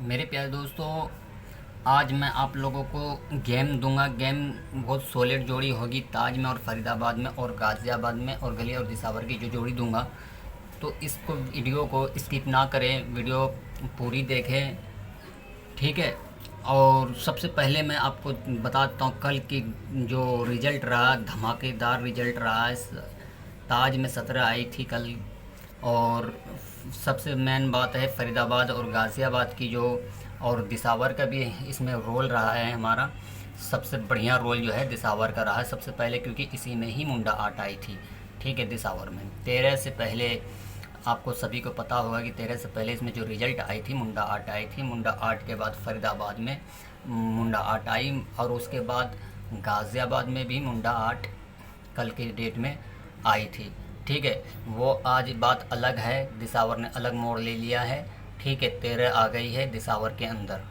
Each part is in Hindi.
मेरे प्यारे दोस्तों, आज मैं आप लोगों को गेम दूंगा। गेम बहुत सॉलिड जोड़ी होगी। ताज में और फरीदाबाद में और गाज़ियाबाद में और गली और दिसावर की जो जोड़ी दूंगा, तो इसको वीडियो को स्किप ना करें, वीडियो पूरी देखें। ठीक है। और सबसे पहले मैं आपको बताता हूँ कल की जो रिज़ल्ट रहा, धमाकेदार रिज़ल्ट रहा। इस ताज में 17 आई थी कल। और सबसे मेन बात है फरीदाबाद और गाज़ियाबाद की जो, और दिसावर का भी इसमें रोल रहा है हमारा। सबसे बढ़िया रोल जो है दिसावर का रहा है सबसे पहले, क्योंकि इसी में ही मुंडा आट आई थी। ठीक है। दिसावर में 13 से पहले आपको सभी को पता होगा कि 13 से पहले इसमें जो रिज़ल्ट आई थी मुंडा आट आई थी। मुंडा आट के बाद फरीदाबाद में मुंडा आट आई, और उसके बाद गाज़ियाबाद में भी मुंडा आट कल के डेट में आई थी। ठीक है। वो आज बात अलग है, दिसावर ने अलग मोड़ ले लिया है। ठीक है। 13 आ गई है दिसावर के अंदर।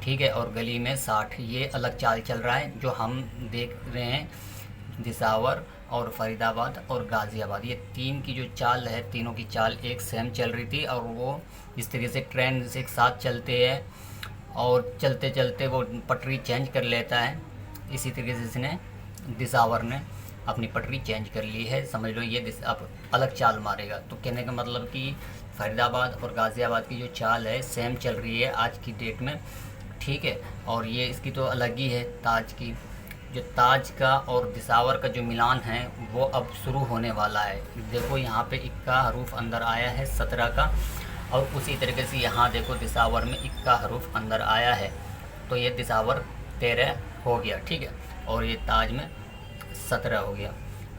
ठीक है। और गली में 60, ये अलग चाल चल रहा है जो हम देख रहे हैं। दिसावर और फरीदाबाद और गाज़ियाबाद, ये तीन की जो चाल है, तीनों की चाल एक सेम चल रही थी। और वो इस तरीके से ट्रेन से एक साथ चलते हैं और चलते चलते वो पटरी चेंज कर लेता है। इसी तरीके से इसने दिसावर ने अपनी पटरी चेंज कर ली है। समझ लो ये अब अलग चाल मारेगा। तो कहने का मतलब कि फरीदाबाद और गाज़ियाबाद की जो चाल है सेम चल रही है आज की डेट में। ठीक है। और ये इसकी तो अलग ही है ताज की। जो ताज का और दिसावर का जो मिलान है वो अब शुरू होने वाला है। देखो यहाँ पे इक्का हरूफ अंदर आया है 17 का, और उसी तरीके से यहाँ देखो दिसावर में इक्का हरूफ अंदर आया है। तो ये दिसावर 13 हो गया। ठीक है। और ये ताज में 17 हो गया।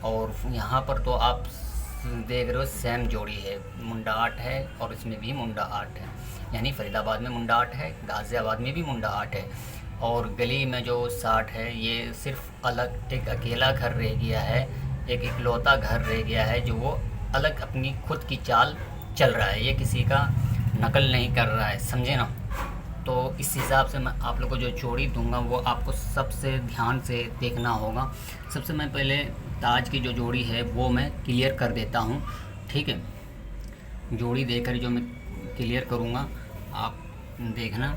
और यहाँ पर तो आप देख रहे हो सेम जोड़ी है, मुंडा आट है और इसमें भी मुंडा आट है। यानी फरीदाबाद में मुंडा आट है, गाज़ियाबाद में भी मुंडा आट है। और गली में जो 60 है, ये सिर्फ अलग एक अकेला घर रह गया है, एक इकलौता घर रह गया है जो वो अलग अपनी खुद की चाल चल रहा है। ये किसी का नकल नहीं कर रहा है, समझे ना। तो इस हिसाब से मैं आप लोगों को जो जोड़ी दूंगा वो आपको सबसे ध्यान से देखना होगा। सबसे मैं पहले ताज की जो जोड़ी है वो मैं क्लियर कर देता हूँ। ठीक है। जोड़ी देकर जो मैं क्लियर करूँगा आप देखना।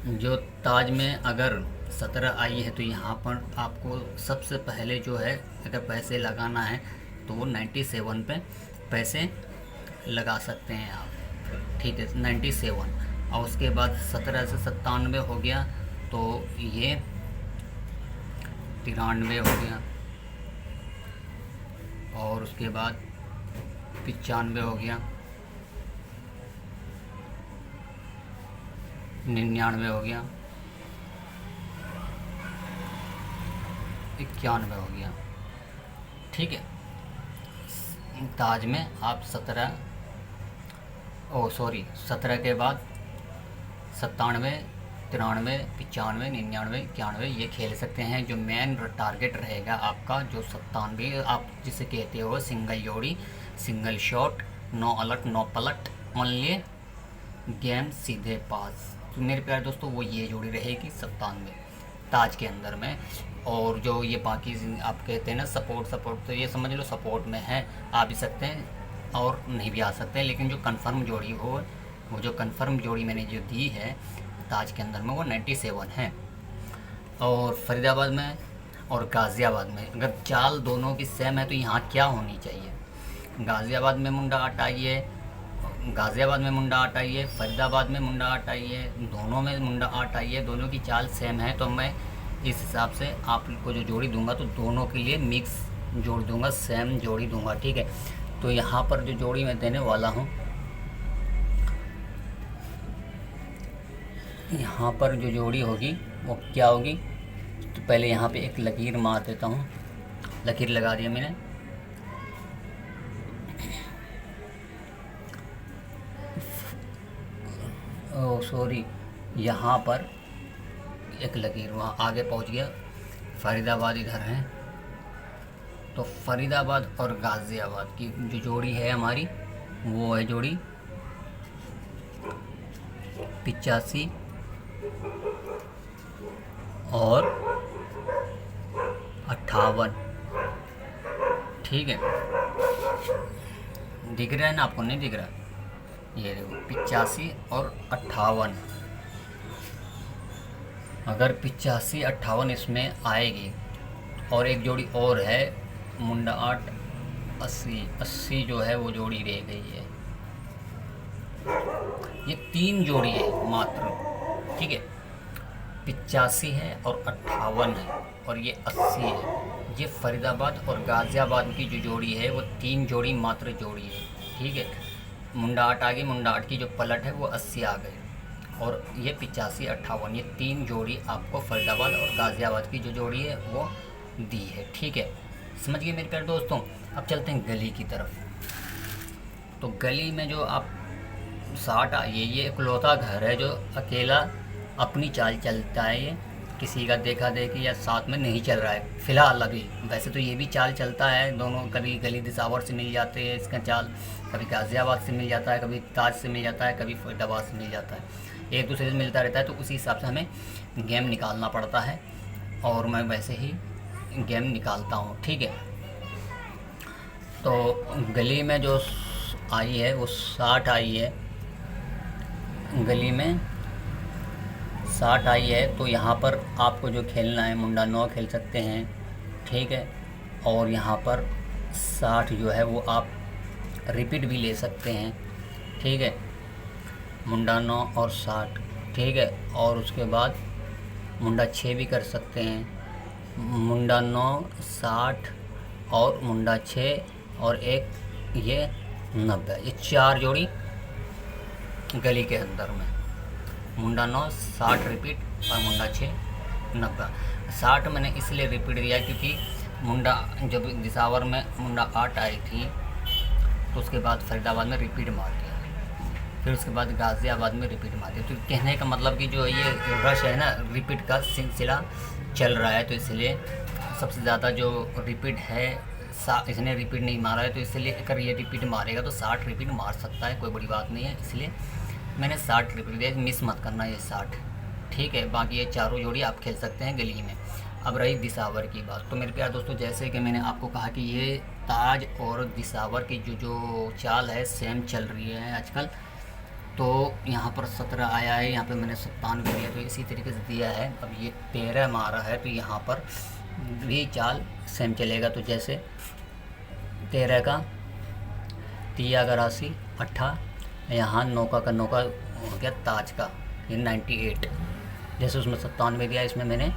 जो ताज में अगर 17 आई है तो यहाँ पर आपको सबसे पहले जो है, अगर पैसे लगाना है तो वो 97 पे पैसे लगा सकते हैं आप। ठीक है। 97। और उसके बाद 17 से 97 हो गया तो ये 93 हो गया। और उसके बाद 95 हो गया, 99 हो गया, 91 हो गया। ठीक है। ताज में आप 17 के बाद 97, 93, 95, 99, 91 ये खेल सकते हैं। जो मेन टारगेट रहेगा आपका जो 97, आप जिसे कहते हो सिंगल जोड़ी, single shot, no alert no पलट, ओनली गेम सीधे पास। तो मेरे प्यारे दोस्तों वो ये जोड़ी रहेगी 97 ताज के अंदर में। और जो ये बाकी आप कहते हैं ना सपोर्ट, तो ये समझ लो सपोर्ट में है, आ भी सकते हैं और नहीं भी आ सकते हैं। लेकिन जो कंफर्म जोड़ी हो, वो जो कंफर्म जोड़ी मैंने जो दी है ताज के अंदर में वो 97 है। और फरीदाबाद में और गाज़ियाबाद में अगर चाल दोनों की सेम है तो यहाँ क्या होनी चाहिए। गाज़ियाबाद में मुंडा आट आई है, गाज़ियाबाद में मुंडा आट आई है, फरीदाबाद में मुंडा आट आई है, दोनों में मुंडा आट आई है, दोनों की चाल सेम है। तो मैं इस हिसाब से आपको जो जोड़ी दूंगा तो दोनों के लिए मिक्स जोड़ दूंगा, सेम जोड़ी दूंगा। ठीक है। तो यहाँ पर जो जोड़ी मैं देने वाला हूँ, यहाँ पर जो जोड़ी होगी वो क्या होगी, तो पहले यहाँ पे एक लकीर मार देता हूँ। लकीर लगा दिया मैंने। ओह सॉरी, यहाँ पर एक लकीर वहाँ आगे पहुँच गया। फरीदाबाद इधर है। तो फरीदाबाद और गाज़ियाबाद की जो जोड़ी है हमारी वो है जोड़ी 85 और 58। ठीक है। दिख रहा है ना आपको, नहीं दिख रहा? ये देखो 85 और 58, अगर 85-58 इसमें आएगी। और एक जोड़ी और है मुंडा 8 80 जो है वो जोड़ी रह गई है। ये 3 जोड़ी है मात्र, ठीक है। 85 है और 58 है और ये 80 है। ये फरीदाबाद और गाज़ियाबाद की जो जोड़ी है वो 3 जोड़ी मात्र जोड़ी है, ठीक है। मुंडा 8 आ गई, मुंडा 8 की जो पलट है वो 80 आ गए और ये 85-58, ये 3 जोड़ी आपको फरीदाबाद और गाज़ियाबाद की जो जोड़ी है वो दी है, ठीक है। समझ गए मेरे प्यारे दोस्तों। अब चलते हैं गली की तरफ। तो गली में जो आप 60 आइए, ये इकलौता घर है जो अकेला अपनी चाल चलता है। ये किसी का देखा देखी या साथ में नहीं चल रहा है फ़िलहाल अभी। वैसे तो ये भी चाल चलता है, दोनों कभी गली दिसावर से मिल जाते हैं इसका चाल, कभी गाज़ियाबाद से मिल जाता है, कभी ताज से मिल जाता है, कभी फरीदाबाद से मिल जाता है, एक दूसरे से मिलता रहता है। तो उसी हिसाब से हमें गेम निकालना पड़ता है और मैं वैसे ही गेम निकालता हूँ, ठीक है। तो गली में जो आई है वो 60 आई है, गली में 60 आई है। तो यहाँ पर आपको जो खेलना है मुंडा 9 खेल सकते हैं, ठीक है। और यहाँ पर 60 जो है वो आप रिपीट भी ले सकते हैं, ठीक है। मुंडा 9 और 60, ठीक है। और उसके बाद मुंडा 6 भी कर सकते हैं, मुंडा 9 60 और मुंडा 6 और एक ये 90। ये 4 जोड़ी गली के अंदर में, मुंडा 9 60 रिपीट और मुंडा 6 90। 60 मैंने इसलिए रिपीट दिया क्योंकि मुंडा जब दिसावर में मुंडा 8 आई थी तो उसके बाद फरीदाबाद में रिपीट मार दिया, फिर उसके बाद गाज़ियाबाद में रिपीट मार दिया। तो कहने का मतलब कि जो ये रश है ना, रिपीट का सिलसिला चल रहा है, तो इसलिए सबसे ज़्यादा जो रिपीट है इसने रिपीट नहीं मारा है। तो इसलिए अगर ये रिपीट मारेगा तो 60 रिपीट मार सकता है, कोई बड़ी बात नहीं है। इसलिए मैंने 60 रिपीट दिया, मिस मत करना ये 60, ठीक है। बाकी ये चारों जोड़ी आप खेल सकते हैं गली में। अब रही दिसावर की बात, तो मेरे प्यारे दोस्तों जैसे कि मैंने आपको कहा कि ये ताज और दिसावर की जो चाल है सेम चल रही है आजकल। तो यहाँ पर 17 आया है, यहाँ पे मैंने 97 दिया, तो इसी तरीके से दिया है। अब ये 13 मारा है तो यहाँ पर भी चाल सेम चलेगा। तो जैसे 13 का 83 8, यहाँ 9 का 9 का हो गया ताज का, ये 98। जैसे उसमें 97 दिया, इसमें मैंने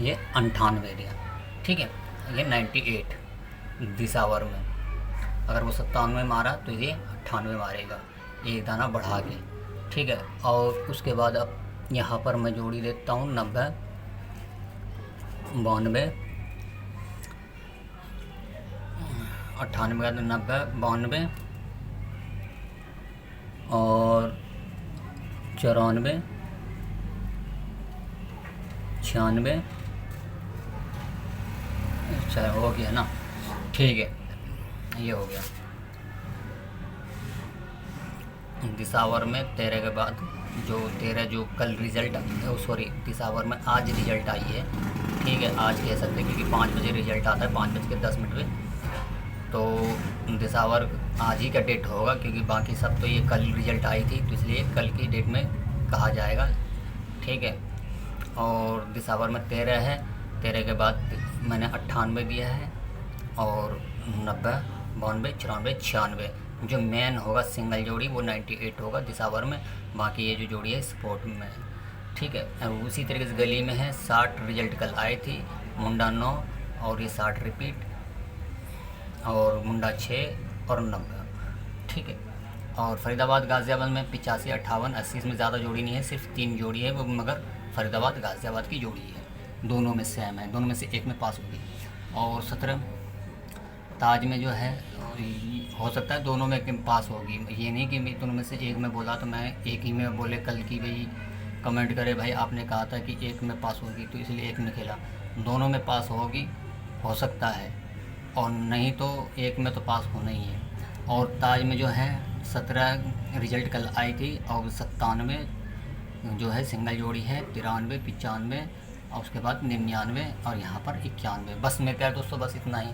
ये 98 दिया, ठीक है। ये 98 दिसावर में, अगर वो 97 मारा तो ये 98 मारेगा, एक दाना बढ़ा के, ठीक है। और उसके बाद अब यहाँ पर मैं जोड़ी देता हूँ 90 92 98 का 90 92 और 94 96। अच्छा हो गया ना, ठीक है, ये हो गया। दिसावर में 13 के बाद जो 13 जो कल रिज़ल्ट, सॉरी दिसावर में आज रिज़ल्ट आई है, ठीक है। आज कह सकते हैं क्योंकि 5 बजे रिज़ल्ट आता है, 5:10 पे। तो दिसावर आज ही का डेट होगा क्योंकि बाकी सब तो ये कल रिज़ल्ट आई थी, तो इसलिए कल की डेट में कहा जाएगा, ठीक है। और दिसावर में 13 है, 13 के बाद मैंने 98 दिया है और 90 92 94 96। जो मेन होगा सिंगल जोड़ी वो 98 होगा दिसावर में, बाकी ये जो जोड़ी है स्पोर्ट में, ठीक है। उसी तरीके से गली में है 60 रिजल्ट कल आई थी, मुंडा 9 और ये 60 रिपीट और मुंडा 6 और 90, ठीक है। और फरीदाबाद गाज़ियाबाद में 85 58 80, इसमें ज़्यादा जोड़ी नहीं है, सिर्फ 3 जोड़ी है वो, मगर फरीदाबाद गाज़ियाबाद की जोड़ी है, दोनों में सेम है, दोनों में से एक में पास होगी। और 17 ताज में जो है हो सकता है दोनों में एक में पास होगी, ये नहीं कि मैं दोनों में से एक में बोला तो मैं एक ही में बोले कल की भाई कमेंट करे भाई आपने कहा था कि एक में पास होगी तो इसलिए एक में खेला, दोनों में पास होगी, हो सकता है, और नहीं तो एक में तो पास होना ही है। और ताज में जो है 17 रिजल्ट कल आई थी और 97 जो है सिंगल जोड़ी है, 93 95 और उसके बाद 99 और यहाँ पर 91। बस मेरे प्यारे दोस्तों बस इतना ही।